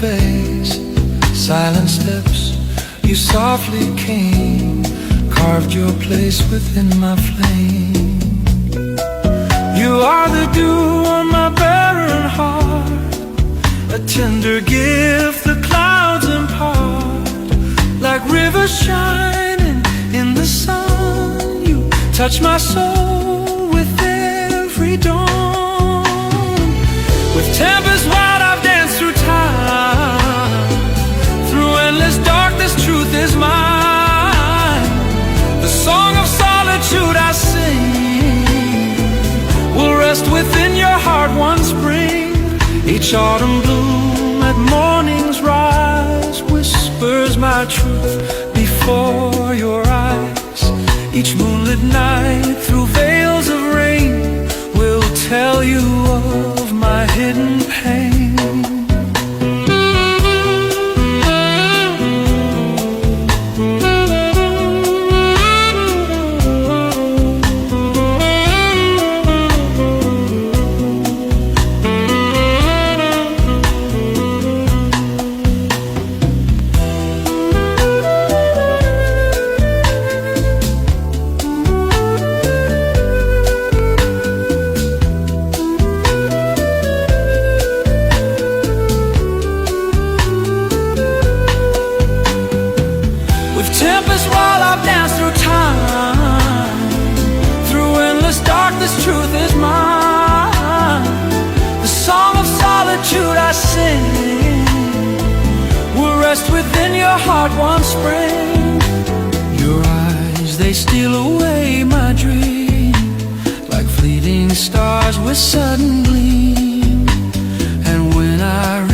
face. Silent steps, you softly came, carved your place within my flame. You are the dew on my barren heart, a tender gift the clouds impart. Like rivers shining in the sun, you touch my soul with every dawn. With tempest wild I've danced through time, through endless darkness truth is mine. The song of solitude I sing will rest within your heart one spring. Each autumn bloom at morning's rise whispers my truth before your eyes. Each moonlit night through veils of rain will tell you of my hidden pain. Tempest while I've danced through time, through endless darkness truth is mine. The song of solitude I sing will rest within your heart one spring. Your eyes, they steal away my dream, like fleeting stars with sudden gleam. And when I